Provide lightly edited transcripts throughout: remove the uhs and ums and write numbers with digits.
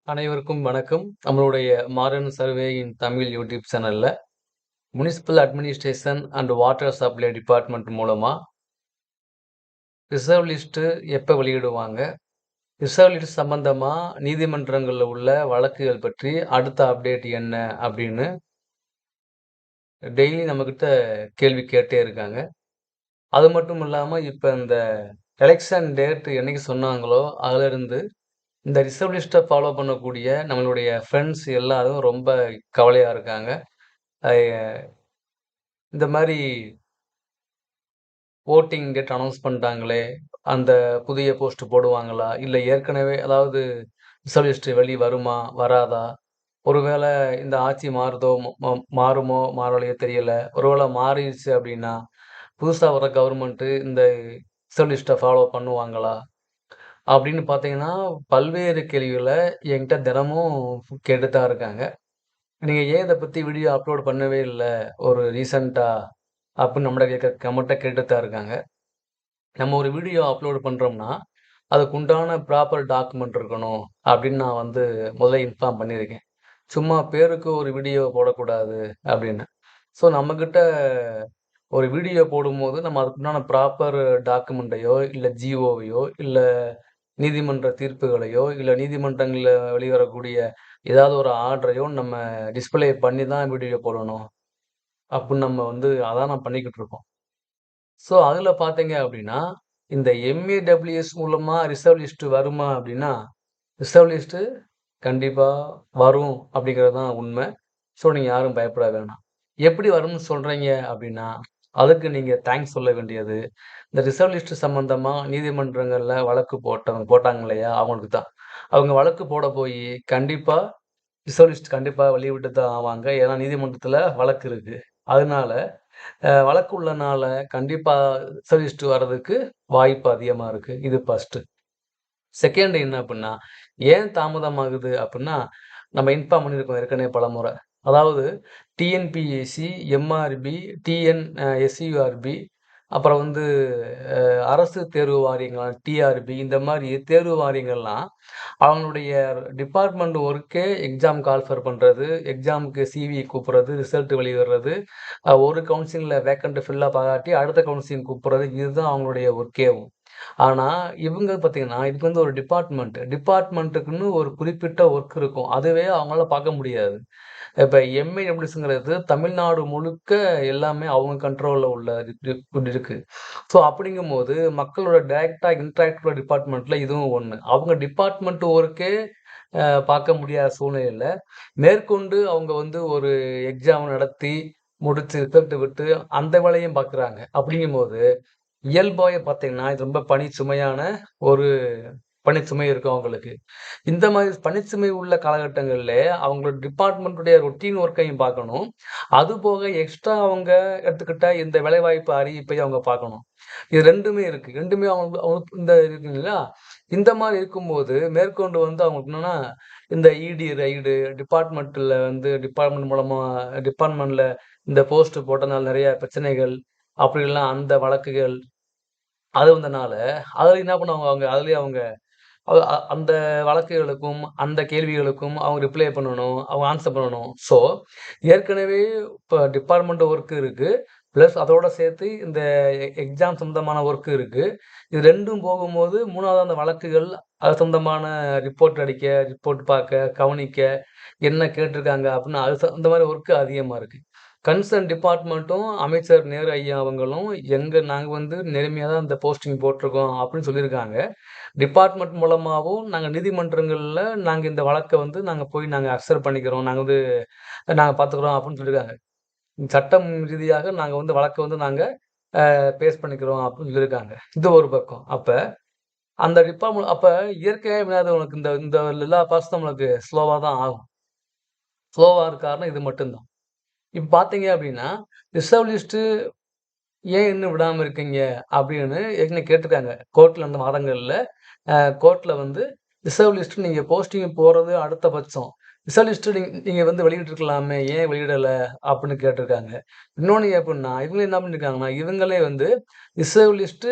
அனைவருக்கும் வணக்கம். நம்மளுடைய modern survey in Tamil YouTube சேனல்ல municipal administration and water supply department மூலமா ரிசர்வ் லிஸ்ட் எப்ப வெளியிடுவாங்க? ரிசர்வ் லிஸ்ட் சம்பந்தமா நீதிமன்றங்கள்ல உள்ள வழக்குகள் பற்றி அடுத்த அப்டேட் என்ன? அப்படின்னு டெய்லி நம்மகிட்ட கேள்வி கேட்டே இருக்காங்க. அது மட்டும் இல்லாம இப்ப இந்த எலக்ஷன் டேட் என்னைக்கு சொன்னாங்களோ, அதிலிருந்து இந்த ரிசர்வ் லிஸ்ட்ட ஃபாலோ பண்ணக்கூடிய நம்மளுடைய ஃபிரெண்ட்ஸ் எல்லாரும் ரொம்ப கவலையா இருக்காங்க. அ இந்த மாரி வோட்டிங் டேட் அனவுன்ஸ் பண்ணிட்டாங்களே, அந்த புதிய போஸ்ட் போடுவாங்களா? இல்ல ஏற்கனவே அதாவது ரிசர்வ் லிஸ்ட் வருமா? வராதா? ஒருவேள இந்த ஆட்சி மாறுதோ, மாறுமோ, மாறலையோ தெரியல. ஒருவேள மாறிருச்சு அப்டின்னா, புதுசா வர கவர்மெண்ட் இந்த ரிசர்வ் லிஸ்ட்ட ஃபாலோ பண்ணுவாங்களா? அப்டின்னு பார்த்தீங்கன்னா, பல்வேறு கேள்விகள என்கிட்ட தினமும் கேட்டுட்டு தான் இருக்காங்க. நீங்க ஏன் இத பத்தி வீடியோ அப்லோட் பண்ணவே இல்ல? ஒரு ரீசென்ட்டா அப்டின்னு நம்மட்ட கேட்டுட்டு தான் இருக்காங்க. நம்ம ஒரு வீடியோ அப்லோட் பண்றோம்னா, அதுக்கு உண்டான ப்ராப்பர் டாக்குமெண்ட் இருக்கணும் அப்படின்னு நான் முதல்ல இன்ஃபார்ம் பண்ணியிருக்கேன். சும்மா பேருக்கு ஒரு வீடியோ போடக்கூடாது அப்படின்னு. ஸோ நம்மகிட்ட ஒரு வீடியோ போடும்போது நம்ம அதுக்குண்டான ப்ராப்பர் டாக்குமெண்ட்டையோ, இல்ல ஜிஓவையோ, இல்ல நீதிமன்ற தீர்ப்புகளையோ, இல்ல நீதிமன்றங்கள்ல வெளிவரக்கூடிய ஏதாவது ஒரு ஆர்டரையோ நம்ம டிஸ்ப்ளே பண்ணி தான் வீடியோ போடணும். அப்படின்னு நம்ம அதான் நான் பண்ணிக்கிட்டு இருக்கோம். ஸோ, அதுல பார்த்தீங்க அப்டின்னா, இந்த எம்ஏடபிள்யூஎஸ் மூலமா ரிசர்வ் லிஸ்ட் வருமா அப்டின்னா, ரிசர்வ் லிஸ்ட் கண்டிப்பா வரும் அப்டிங்கிறது தான் உண்ம. ஸோ, நீங்க யாரும் பயப்பட வேணாம். எப்படி வரும்னு சொல்றீங்க அப்டின்னா, அதுக்கு நீங்க தேங்க்ஸ் சொல்ல வேண்டியது, இந்த ரிசர்வ் லிஸ்ட் சம்பந்தமா நீதிமன்றங்கள்ல வழக்கு போட்டாங்க இல்லையா? அவங்களுக்கு தான். அவங்க வழக்கு போட போயி கண்டிப்பா ரிசர்வ் லிஸ்ட் கண்டிப்பா வெளியிட்டு தான் ஆவாங்க. ஏன்னா நீதிமன்றத்துல வழக்கு இருக்கு. அதனால வழக்கு உள்ளனால கண்டிப்பா ரிசர்விஸ்ட் வர்றதுக்கு வாய்ப்பு அதிகமா இருக்கு. இது ஃபர்ஸ்ட்டு. செகண்ட் என்ன அப்டின்னா, ஏன் தாமதமாகுது அப்டின்னா, நம்ம இன்ஃபார்ம் பண்ணியிருக்கோம் ஏற்கனவே பலமுறை. அதாவது டிஎன்பிஎஸ்சி, எம்ஆர்பி, எஸ்யூஆர்பி அப்புறம் அ அரசு தேர்வு வாரியங்கள் டிஆர்பி இந்த மாரி தேர்வு வாரியங்கள்லாம் அவங்களுடைய டிபார்ட்மெண்ட் ஒர்க்கே எக்ஸாம் கால்ஃபர் பண்றது, எக்ஸாமுக்கு சிவி கூப்புடுறது, ரிசல்ட் வெளியிடுறது, ஒரு கவுன்சிலிங்ல வேக்கண்ட் ஃபில் ஆகாட்டி அடுத்த கவுன்சிலிங் கூப்புடுறது, இதுதான் அவங்களுடைய ஒர்க்கேவும். ஆனா, இவங்க பார்த்தீங்கன்னா, இதுக்கு ஒரு டிபார்ட்மெண்ட். டிபார்ட்மெண்ட்டுக்குன்னு ஒரு குறிப்பிட்ட ஒர்க் இருக்கும். அதுவே அவங்களால பார்க்க முடியாது. இப்ப எம்ஏடபிள்யூஎஸ்ங்கிறது தமிழ்நாடு முழுக்க எல்லாமே அவங்க கண்ட்ரோல்ல உள்ள இருக்கு. ஸோ அப்படிங்கும்போது மக்களோட டைரக்ட்டா இன்டராக்ட் உள்ள டிபார்ட்மெண்ட்ல இதுவும் ஒண்ணு. அவங்க டிபார்ட்மெண்ட் ஒர்க்கே பார்க்க முடியாத சூழ்நிலையில, மேற்கொண்டு அவங்க ஒரு எக்ஸாம் நடத்தி, முடிச்சு ரிசல்ட் விட்டு அந்த வேலையும் பார்க்குறாங்க. அப்படிங்கும்போது, இயல்பாவே பார்த்தீங்கன்னா, இது ரொம்ப பணிச்சுமையான ஒரு பணிச்சுமை இருக்கும் அவங்களுக்கு. இந்த மாரி பணிச்சுமை உள்ள காலகட்டங்கள்ல, அவங்களோட டிபார்ட்மெண்ட்டுடைய ரொட்டீன் ஒர்க்கையும் பார்க்கணும். அதுபோக எக்ஸ்ட்ரா அவங்க எடுத்துக்கிட்ட இந்த வேலைவாய்ப்பு அறிவிப்பையும் அவங்க பார்க்கணும். இது 2மே இருக்கு. 2மே அவங்க அவங்க இந்த இருக்குங்களா? இந்த மாரி இருக்கும்போது, மேற்கொண்டு அவங்களுக்கு என்னன்னா, இந்த இடி ரெய்டு, டிபார்ட்மெண்ட்ல டிபார்ட்மெண்ட் மூலமா டிபார்ட்மெண்ட்ல இந்த போஸ்ட் போட்டனால நெறைய பிரச்சனைகள், அப்படிலாம் அந்த வழக்குகள், அது வந்தனால, அதுல என்ன பண்ணுவாங்க அவங்க அதுலயே அவங்க அ அ அந்த வழக்குகளுக்கும், அந்த கேள்விகளுக்கும் அவங்க ரிப்ளை பண்ணணும். அவங்க ஆன்ஸர் பண்ணணும். ஸோ, ஏற்கனவே இப்ப டிபார்ட்மெண்ட் ஒர்க் இருக்கு. பிளஸ் அதோட சேர்த்து இந்த எக்ஸாம் சம்பந்தமான ஒர்க் இருக்கு. இது 2ம் போகும்போது 3வதா அந்த வழக்குகள், அது சொந்தமான ரிப்போர்ட் அடிக்க, ரிப்போர்ட் பார்க்க, கவனிக்க, என்ன கேட்டிருக்காங்க அப்படின்னு அந்த மாரி ஒர்க் அதிகமா இருக்கு. கன்சர்ன் டிபார்ட்மெண்ட்டும் அமைச்சர் நேரு ஐயா அவங்களும் நாங்க நேர்மையா தான் இந்த போஸ்டிங் போட்டிருக்கோம் அப்படின்னு சொல்லியிருக்காங்க. டிபார்ட்மெண்ட் மூலமாவும் நாங்க நீதிமன்றங்கள்ல நாங்க இந்த வழக்க நாங்க போய் அக்செப்ட் பண்ணிக்கிறோம். நாங்க பார்த்துக்கிறோம் அப்படின்னு சொல்லியிருக்காங்க. சட்டம் ரீதியாக நாங்க வழக்க நாங்க பேஸ் பண்ணிக்கிறோம் அப்படின்னு சொல்லியிருக்காங்க. இது ஒரு பக்கம். அப்ப அந்த டிபார்ட்மெண்ட் அப்ப இயற்கையாவே உனக்கு இந்த இந்த எல்லா ப்ராசஸும் நம்மளுக்கு ஸ்லோவா தான் ஆகும். ஸ்லோவா இருக்க காரணம் இது மட்டும் தான். இப்ப பார்த்தீங்க அப்படின்னா, ரிசர்வ் லிஸ்ட் ஏன் இன்னும் விடாம இருக்கீங்க? அப்படின்னு ஏற்கனவே கேட்டுருக்காங்க. கோர்ட்ல நடந்த வாதங்கள்ல, அ கோர்ட்ல ரிசர்வ் லிஸ்ட் நீங்க போஸ்டிங் போறது அடுத்த பட்சம். ரிசர்வ் லிஸ்ட் நீங்க வெளியிட்டுருக்கலாமே, ஏன் வெளியிடல? அப்படின்னு கேட்டுருக்காங்க. இன்னொன்னு எப்புட்ன்னா, இவங்க என்ன பண்ணியிருக்காங்கன்னா, இவங்களே ரிசர்வ் லிஸ்ட்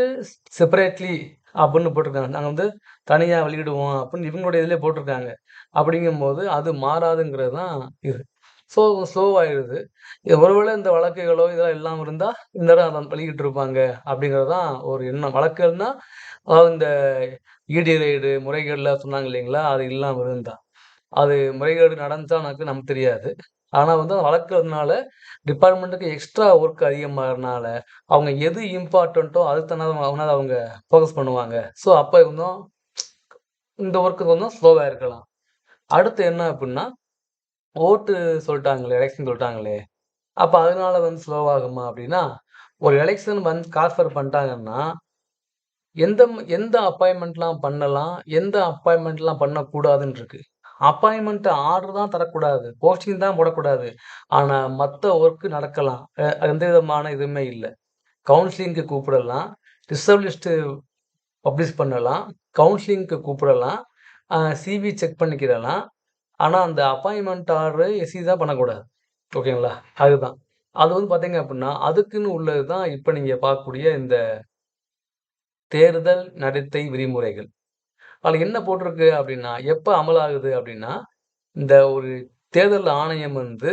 செப்பரேட்லி அப்படின்னு போட்டிருக்காங்க. நாங்க வந்து தனியா வெளியிடுவோம் அப்படின்னு இவங்களுடைய இதிலே போட்டிருக்காங்க. அப்படிங்கும்போது அது மாறாதுங்கிறது தான் இது. ஸோ ஸ்லோவாயிடுது. ஒருவேளை இந்த வழக்குகளோ இதெல்லாம் இல்லாம இருந்தா, இந்நேரம் அத வெளியிட்டிருப்பாங்க அப்படிங்கிறது தான் ஒரு எண்ணம். வழக்குகள்னா, அதாவது இந்த இடி ரெய்டு, முறைகேடுலாம் சொன்னாங்க இல்லைங்களா? அது இல்லாம இருந்தா. அது முறைகேடு நடந்துச்சானாக்கு நமக்கு தெரியாது. ஆனா வந்து அந்த வளர்க்கறதுனால, டிபார்ட்மெண்ட்டுக்கு எக்ஸ்ட்ரா ஒர்க் அதிகமாகறனால, அவங்க எது இம்பார்ட்டன்ட்டோ அதுக்கு தகுந்த அவங்க ஃபோக்கஸ் பண்ணுவாங்க. ஸோ அப்ப இன்னும் இந்த ஒர்க் கொஞ்சம் ஸ்லோவா இருக்கலாம். அடுத்து என்ன அப்டின்னா, ஓட்டு சொல்ட்டாங்களே, எலக்ஷன் சொல்ட்டாங்களே, அப்ப அதனால வந்து ஸ்லோவாகுமா அப்டின்னா, ஒரு எலக்ஷன் வந்து கால்ஃபர் பண்ட்டாங்கன்னா, எந்த அப்பாயின்ட்மென்ட்லாம் பண்ணலாம், எந்த அப்பாயின்ட்மென்ட்லாம் பண்ணக்கூடாதுன்னு இருக்கு. அப்பாயின்ட்மென்ட் ஆர்டர் தான் தரக்கூடாது. போஸ்டிங் தான் போடக்கூடாது. ஆனா மத்த ஒர்க் நடக்கலாம். எந்த விதமான இதுவுமே இல்ல. கவுன்சிலிங்க்கு கூப்பிடலாம். ரிசர்வ் லிஸ்ட் பப்ளிஷ் பண்ணலாம். கவுன்சிலிங்க்கு கூப்பிடலாம். சிவி செக் பண்ணிக்கிடலாம். ஆனா அந்த அப்பாயின்ட்மென்ட் ஆர்டர் எஸ்சி தான் பண்ணக்கூடாது. ஓகேங்களா? அதுதான். அது வந்து பார்த்தீங்க அப்டின்னா, அதுக்குன்னு உள்ளது தான் இப்ப நீங்க பார்க்கக்கூடிய இந்த தேர்தல் நடத்தை விதிமுறைகள். அதுல என்ன போட்டிருக்கு அப்டின்னா, எப்ப அமலாகுது அப்டின்னா, இந்த ஒரு தேர்தல் ஆணையம் வந்து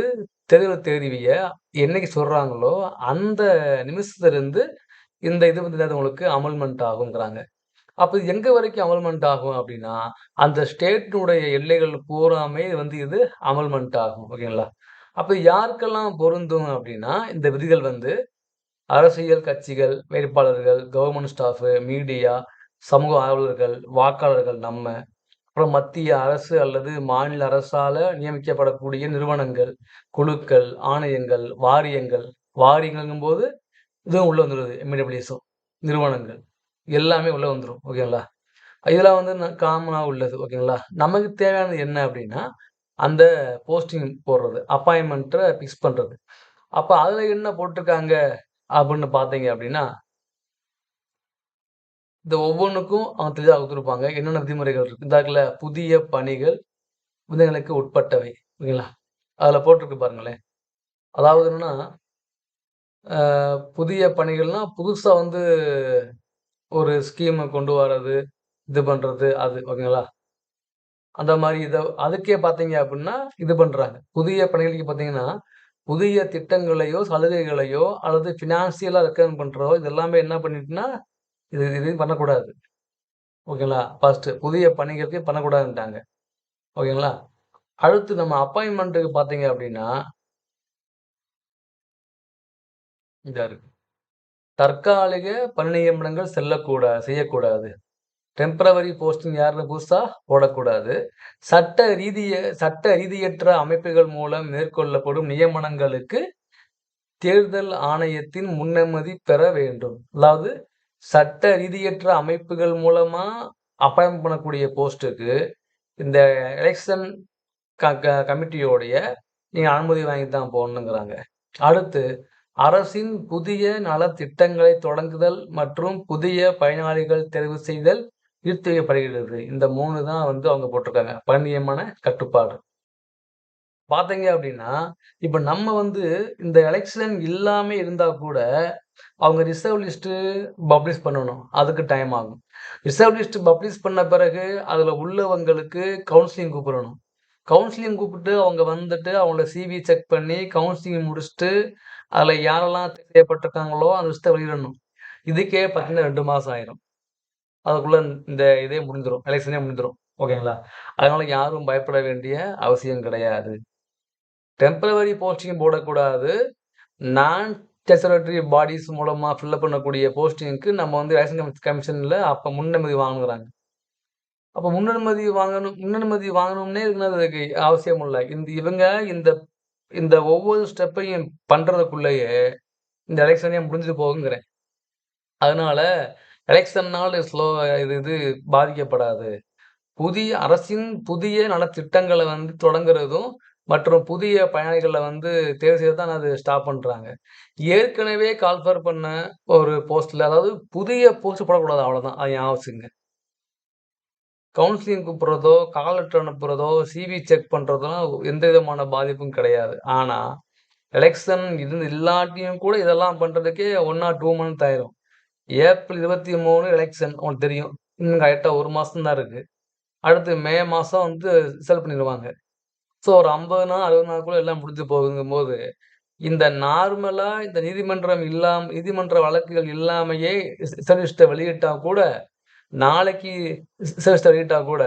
தேர்தல் தேதிய என்னைக்கு சொல்றாங்களோ, அந்த நிமிஷத்திலிருந்து இந்த இது வந்து என்னது உங்களுக்கு அமல்மென்ட் ஆகுங்கிறாங்க. அப்ப இது எங்க வரைக்கும் அமல்மென்ட் ஆகும் அப்டின்னா, அந்த ஸ்டேட்டினுடைய எல்லைகள் பூராமே வந்து இது அமல்மென்ட் ஆகும். ஓகேங்களா? அப்ப யாருக்கெல்லாம் பொருந்தும் அப்டின்னா, இந்த விதிகள் வந்து அரசியல் கட்சிகள், வேட்பாளர்கள், கவர்ன்மென்ட் ஸ்டாஃப், மீடியா, சமூக ஆர்வலர்கள், வாக்காளர்கள் நம்ம அப்புறம் மத்திய அரசு அல்லது மாநில அரசால நியமிக்கப்படக்கூடிய நிறுவனங்கள், குழுக்கள், ஆணையங்கள், வாரியங்கள். வாரியங்கள்ங்கும்போது இதுவும் உள்ள வந்துருது. எம்.இ.டபிள்யூ.எஸும். நிறுவனங்கள். எல்லாமே உள்ள வந்துரும். ஓகேங்களா? இதெல்லாம் வந்து காமனா உள்ளது. ஓகேங்களா? நமக்கு தேவையானது என்ன அப்டின்னா, அந்த போஸ்டிங் போடுறது. அப்பாயின்ட்மென்ட்ட பிக்ஸ் பண்றது. அப்ப அதுல என்ன போட்டுருக்காங்க அப்டின்னு பார்த்தீங்க அப்டின்னா, இந்த ஒவ்வொன்னுக்கும் அவங்க தெளிவா குடுத்துருப்பாங்க. என்னென்ன விதிமுறைகள் இருக்கு. இந்த இருக்குல்ல புதிய பணிகள் விதிகளுக்கு உட்பட்டவை. ஓகேங்களா? அதுல போட்டிருக்கு பாருங்களேன். அதாவது என்னன்னா, அ புதிய பணிகள்னா, புதுசா வந்து ஒரு ஸ்கீம கொண்டு வரது, இது பண்றது அது. ஓகேங்களா? அந்த மாரி அதுக்கே பார்த்தீங்க அப்டின்னா, இது பண்றாங்க. புதிய பணிகளுக்கு பார்த்தீங்கன்னா, புதிய திட்டங்களையோ, சலுகைகளையோ அல்லது ஃபினான்சியலா ரெக்கமெண்ட் பண்றதோ, இது எல்லாமே என்ன பண்ணிட்டுன்னா, இது இது பண்ணக்கூடாது. ஓகேங்களா? ஃபர்ஸ்ட்டு புதிய பணிகளுக்கு பண்ணக்கூடாதுன்ட்டாங்க. ஓகேங்களா? அடுத்து நம்ம அப்பாயின்ட்மென்ட்க்கு பார்த்தீங்க அப்டின்னா, இதா இருக்கு. தற்காலிக பணி நியமனங்கள் செய்யக்கூடாது. டெம்பரவரி போஸ்டிங் யாருன்னு புதுசா போடக்கூடாது. சட்ட ரீதியற்ற அமைப்புகள் மூலம் மேற்கொள்ளப்படும் நியமனங்களுக்கு தேர்தல் ஆணையத்தின் முன்னனுமதி பெற வேண்டும். அதாவது சட்ட ரீதியற்ற அமைப்புகள் மூலமா அப்பாயிண்ட் பண்ணக்கூடிய போஸ்ட்டுக்கு இந்த எலக்ஷன் க க கமிட்டியோடைய நீங்க அனுமதி வாங்கி தான் போடணுங்கிறாங்க. அடுத்து அரசின் புதிய நலத்திட்டங்களை தொடங்குதல் மற்றும் புதிய பயனாளிகள் தெரிவு செய்தல் நிறுத்தி வைக்கப்படுகிறது. இந்த 3 தான் வந்து அவங்க போட்டிருக்காங்க. பணி நியமன கட்டுப்பாடு. பார்த்தீங்க அப்டின்னா, இப்ப நம்ம வந்து இந்த எலக்ஷன் இல்லாம இருந்தா கூட, அவங்க ரிசர்வ் லிஸ்ட் பப்ளிஷ் பண்ணணும். அதுக்கு டைம் ஆகும். ரிசர்வ் லிஸ்ட் பப்ளிஷ் பண்ண பிறகு, அதுல உள்ளவங்களுக்கு கவுன்சிலிங் கூப்பிடணும். கவுன்சிலிங் கூப்பிட்டு அவங்க வந்துட்டு அவங்களோட சிவி செக் பண்ணி, கவுன்சிலிங் முடிச்சுட்டு, அதுல யாரெல்லாம் தேர்வு செய்யப்பட்டிருக்காங்களோ, அந்த லிஸ்ட்ட வெளியிடணும். இதுக்கே பார்த்தீங்கன்னா 2 மாசம் ஆயிரும். அதுக்குள்ள இந்த இதே முடிந்துரும். எலக்ஷனே முடிந்துரும். ஓகேங்களா? அதனால யாரும் பயப்பட வேண்டிய அவசியம் கிடையாது. டெம்பரவரி போஸ்டிங் போடக்கூடாது. நான் ஸ்டேச்சுரட்டரி பாடிஸ் மூலமா ஃபில் பண்ணக்கூடிய போஸ்டிங்க்கு நம்ம வந்து எலக்ஷன் கமிஷன்ல அப்ப முன்னனுமதி வாங்கணுங்கிறாங்க. அப்ப முன்னனுமதி வாங்கணும்னே அதுக்கு அவசியம் இல்ல. இவங்க இந்த இந்த ஒவ்வொரு ஸ்டெப்பையும் பண்றதுக்குள்ளயே இந்த எலக்ஷனே முடிஞ்சு போகுங்கிறேன். அதனால எலக்ஷன்னால இது இது பாதிக்கப்படாது. அரசின் புதிய நலத்திட்டங்கள வந்து தொடங்குறதும், மற்றும் புதிய பயனாளிகள வந்து தேர்வு செய்து தான் அது ஸ்டாப் பண்றாங்க. ஏற்கனவே கால்ஃபர் பண்ண ஒரு போஸ்ட்ல அதாவது புதிய போஸ்ட் போடக்கூடாது அவ்வளோதான். அது ஞாபகம் வச்சுக்கங்க. கவுன்சிலிங் கூப்பிடுறதோ, கால் லெட்டர் அனுப்புறதோ, சிவி செக் பண்றதெல்லாம் எந்த விதமான பாதிப்பும் கிடையாது. ஆனா, எலக்ஷன் இது இல்லாட்டியும் கூட இதெல்லாம் பண்றதுக்கே 1 ஆர் 2 மந்த் ஆயிரும். ஏப்ரல் 23 எலக்ஷன் உங்களுக்கு தெரியும். இன்னும் கரெக்ட்டா 1 மாசம் தான் இருக்கு. அடுத்து மே மாசம் வந்து ரிசல்ட் பண்ணிருவாங்க. ஸோ ஒரு 50 நாள், 60 நாளுக்குள்ள எல்லாம் முடிஞ்சு போகுங்கும்போது, இந்த நார்மலா இந்த நீதிமன்ற வழக்குகள் இல்லாமயே ரிசர்வ் லிஸ்ட்ட வெளியிட்டா கூட, நாளைக்கு ரிசர்வ் லிஸ்ட்ட வெளியிட்டா கூட,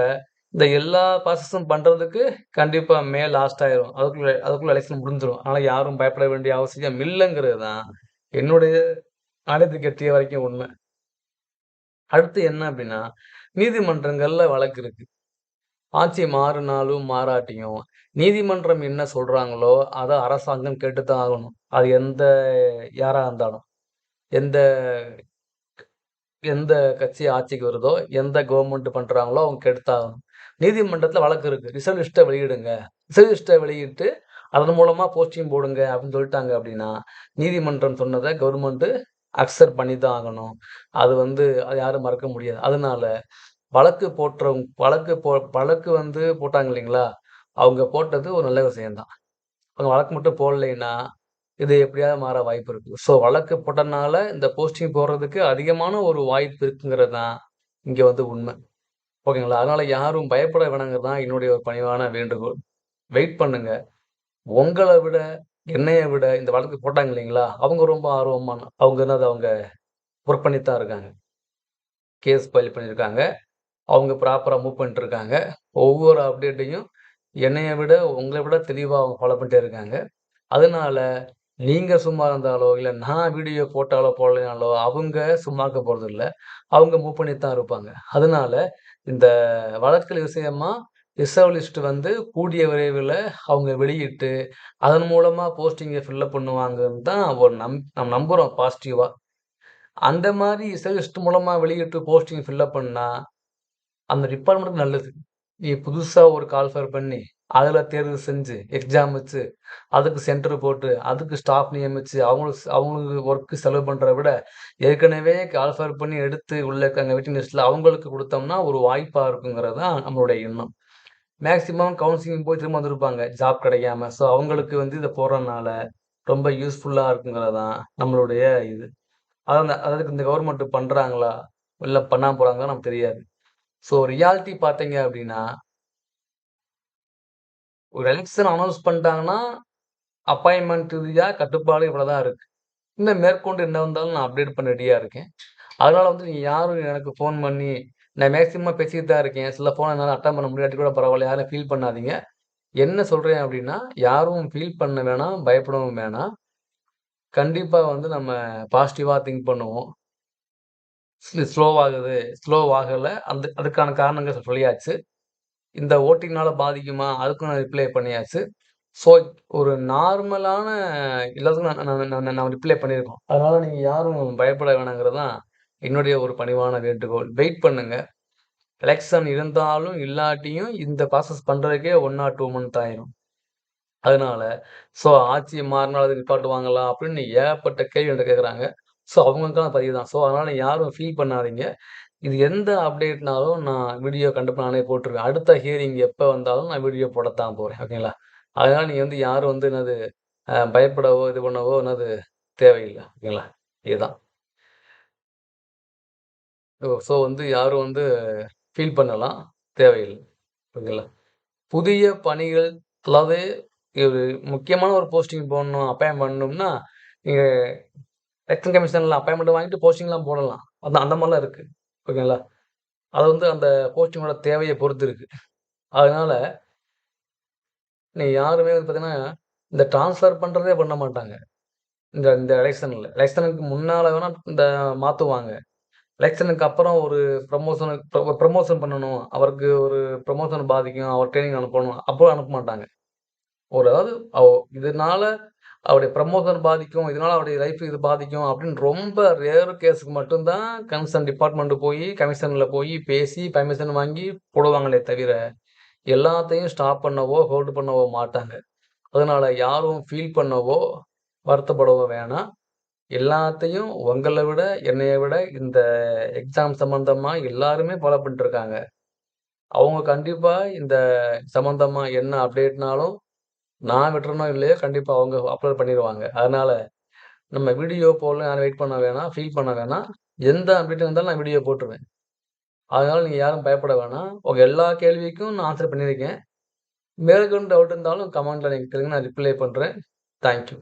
இந்த எல்லா ப்ராசஸும் பண்றதுக்கு கண்டிப்பா மே லாஸ்ட் ஆயிரும். அதுக்குள்ள எலக்ஷன் முடிஞ்சிரும். அதனால யாரும் பயப்பட வேண்டிய அவசியம் இல்லங்கிறது தான் என்னுடைய அனுபவத்துக்கு எட்டிய வரைக்கும் உண்ம. அடுத்து என்ன அப்டின்னா, நீதிமன்றங்கள்ல வழக்கு இருக்கு. ஆட்சி மாறுனாலும், மாறாட்டியும் நீதிமன்றம் என்ன சொல்றாங்களோ, அத அரசாங்கம் கேட்டுத்தான் ஆகணும். அது யாரா இருந்தாலும். எந்த எந்த கட்சி ஆட்சிக்கு வருதோ, எந்த கவர்ன்மெண்ட் பண்றாங்களோ அவங்க கேட்டுத்தான் ஆகணும். நீதிமன்றத்துல வழக்கு இருக்கு. ரிசர்வ் லிஸ்ட்ட வெளியிடுங்க. ரிசர்வ் லிஸ்ட்ட வெளியிட்டு, அதன் மூலமா போஸ்டிங் போடுங்க அப்படின்னு சொல்லிட்டாங்க அப்படின்னா, நீதிமன்றம் சொன்னத கவர்ன்மெண்ட் அக்செப்ட் பண்ணி தான் ஆகணும். அது யாரும் மறுக்க முடியாது. அதனால வழக்கு வந்து போட்டாங்க இல்லைங்களா? அவங்க போட்டது ஒரு நல்ல விஷயம் தான். அவங்க வழக்கு மட்டும் போடலைன்னா, இது எப்படியாவது மாற வாய்ப்பு இருக்கு. ஸோ வழக்கு போட்டனால இந்த போஸ்டிங் போடுறதுக்கு அதிகமான ஒரு வாய்ப்பு இருக்குங்கிறது தான் இங்க வந்து உண்மை. ஓகேங்களா? அதனால யாரும் பயப்பட வேணாங்கிறது தான் என்னுடைய ஒரு பணிவான வேண்டுகோள். வெயிட் பண்ணுங்க. உங்கள விட, என்னைய விட இந்த வழக்கு போட்டாங்க இல்லைங்களா? அவங்க ஒர்க் பண்ணிட்டு தான் இருக்காங்க. கேஸ் ஃபைல் பண்ணியிருக்காங்க. அவங்க ப்ராப்பரா மூவ் பண்ணிட்டு இருக்காங்க. ஒவ்வொரு அப்டேட்டையும் என்னைய விட, உங்கள விட தெளிவா அவங்க ஃபாலோ பண்ணிட்டே இருக்காங்க. அதனால நீங்க சும்மா இருந்தாலோ, இல்ல நான் வீடியோ போட்டாலோ, போடலைனாலோ அவங்க சும்மா இருக்க போறதில்ல. அவங்க மூவ் பண்ணிட்டு தான் இருப்பாங்க. அதனால இந்த வழக்குகள் விஷயமா ரிசர்வ் லிஸ்ட் வந்து கூடிய விரைவில அவங்க வெளியிட்டு, அதன் மூலமா போஸ்டிங்க ஃபில் அப் பண்ணுவாங்கன்னு தான் ஒரு நம்ம நம்புறோம் பாசிட்டிவா. அந்த மாரி ரிசர்வ் லிஸ்ட் மூலமா வெளியிட்டு போஸ்டிங் ஃபில் அப் பண்ணா அந்த டிபார்ட்மெண்ட்டுக்கு நல்லது. நீ புதுசா ஒரு கால்ஃபர் பண்ணி, அதுல தேர்வு செஞ்சு, எக்ஸாம் வச்சு, அதுக்கு சென்டர் போட்டு, அதுக்கு ஸ்டாஃப் நியமிச்சு, அவங்களுக்கு ஒர்க் செலவு பண்றத விட, ஏற்கனவே கால்ஃபர் பண்ணி எடுத்து உள்ள இருக்காங்க வெயிட்டிங் லிஸ்ட்ல அவங்களுக்கு குடுத்தோம்னா, ஒரு வாய்ப்பா இருக்குங்கிறது தான் நம்மளுடைய எண்ணம். மேக்ஸிமம் கவுன்சிலிங் போய் திரும்ப வந்திருப்பாங்க, ஜாப் கிடைக்காம. ஸோ அவங்களுக்கு வந்து இத போடுறனால, ரொம்ப யூஸ்ஃபுல்லா இருக்குங்கிறது தான் நம்மளுடைய இது. அதுக்கு இந்த கவர்மெண்ட் பண்றாங்களா? இல்ல பண்ணாம போறாங்களான்னு நமக்கு தெரியாது. ஸோ ரியாலிட்டி பார்த்தீங்க அப்டின்னா, ஒரு எலக்ஷன் அனௌன்ஸ் பண்ணிட்டாங்கன்னா, அப்பாயின்ட்மென்ட் ரீதியா கட்டுப்பாடு இவ்வளவுதான் இருக்கு. இன்னும் மேற்கொண்டு என்ன வந்தாலும் நான் அப்டேட் பண்ண ரெடியா இருக்கேன். அதனால வந்து நீங்க யாரும் எனக்கு ஃபோன் பண்ணி நான் மேக்ஸிமம் பேசிட்டு தான் இருக்கேன். சில ஃபோன் என்னால அட்டெண்ட் பண்ண முடியாட்டி கூட பரவால்ல. யாரும் ஃபீல் பண்ணாதீங்க. என்ன சொல்றேன் அப்டின்னா, யாரும் ஃபீல் பண்ண வேணாம், பயப்படவும் வேணாம். கண்டிப்பா வந்து நம்ம பாசிட்டிவா திங்க் பண்ணுவோம். ஸ்லோவாகுது, ஸ்லோவாகல. அதுக்கான காரணங்கள் சொல்லியாச்சு. இந்த ஓட்டிங்னால பாதிக்குமா? அதுக்கும் நான் ரிப்ளை பண்ணியாச்சு. ஸோ, ஒரு நார்மலான எல்லாத்துக்கும் நான் நான் நான் நான் ரிப்ளை பண்ணியிருக்கோம். அதனால நீங்க யாரும் பயப்பட வேணாங்கிறது தான் என்னுடைய ஒரு பணிவான வேண்டுகோள். வெயிட் பண்ணுங்க. எலக்ஷன் இருந்தாலும், இல்லாட்டியும் இந்த ப்ராசஸ் பண்றதுக்கே 1 ஆர் 2 மந்த் ஆயிரும். அதனால, ஸோ ஆட்சி மாறுனா அத நிப்பாட்டுவாங்களா? அப்படின்னு ஏகப்பட்ட கேள்வி என்ட்ட கேட்கறாங்க. ஸோ அவங்களுக்கான பதிவு தான். ஸோ அதனால யாரும் ஃபீல் பண்ணாதீங்க. இது எந்த அப்டேட்னாலும் நான் வீடியோ கண்டிப்பா நானே போட்டுருவேன். அடுத்த ஹியரிங் எப்ப வந்தாலும் நான் வீடியோ போடத்தான் போறேன். ஓகேங்களா? அதனால நீங்க வந்து யாரும் வந்து பயப்படவோ, இது பண்ணவோ தேவையில்ல. ஓகேங்களா? இதுதான். ஸோ வந்து யாரும் வந்து ஃபீல் பண்ணலாம். தேவையில்ல. ஓகேங்களா? புதிய பணிகள் அதாவது ஒரு முக்கியமான ஒரு போஸ்டிங் போடணும், அப்பாயிண்ட் பண்ணணும்னா, நீங்க எலக்ஷன் கமிஷன்ல அப்பாயின்ட்மென்ட் வாங்கிட்டு போஸ்டிங்லாம் போடலாம். அந்த மாரிலாம் இருக்கு. ஓகேங்களா? அது வந்து அந்த போஸ்டிங்கோட தேவைய பொறுத்து இருக்கு. அதனால யாருமே வந்து பார்த்தீங்கன்னா, இந்த ட்ரான்ஸ்ஃபர் பண்றதே பண்ண மாட்டாங்க. இந்த இந்த எலக்ஷன்ல. எலக்ஷனுக்கு முன்னால வேணா மாத்துவாங்க. எலக்ஷனுக்கு அப்புறம் ஒரு ப்ரமோஷன் பண்ணணும். அவருக்கு ஒரு ப்ரமோஷன் பாதிக்கும். அவர் ட்ரெய்னிங் அனுப்பணும். அப்போ அனுப்ப மாட்டாங்க. அதாவது இதனால அவருடைய ப்ரமோஷன் பாதிக்கும். இதனால அவருடைய லைஃப் இது பாதிக்கும் அப்படின்னு ரொம்ப ரேர் கேஸ்க்கு மட்டும் தான் கன்சர்ன் டிபார்ட்மெண்ட் போயி, கமிஷன்ல போயி பேசி பர்மிஷன் வாங்கி போடுவாங்களே தவிர, எல்லாத்தையும் ஸ்டாப் பண்ணவோ, ஹோல்டு பண்ணவோ மாட்டாங்க. அதனால யாரும் ஃபீல் பண்ணவோ, வருத்தப்படவோ வேணாம். எல்லாத்தையும் உங்கள விட, என்னைய விட இந்த எக்ஸாம் சம்மந்தமா எல்லாருமே ஃபாலோ பண்ணிட்டு இருக்காங்க. அவங்க கண்டிப்பா இந்த சம்மந்தமா என்ன அப்டேட்னாலும், நான் விடுறேனோ இல்லையோ கண்டிப்பா அவங்க அப்லோட் பண்ணிருவாங்க. அதனால நம்ம வீடியோ போடல யாரும் வெயிட் பண்ண வேணாம், ஃபீல் பண்ண வேணாம். எந்த அப்டேட் வந்தாலும் நான் வீடியோ போட்டுருவேன். அதனால நீங்க யாரும் பயப்பட வேணாம். உங்க எல்லா கேள்விக்கும் நான் ஆன்ஸர் பண்ணியிருக்கேன். மேற்கொண்டு டவுட் இருந்தாலும் கமெண்ட்ல நீங்க கேளுங்க. நான் ரிப்ளை பண்றேன். Thank you.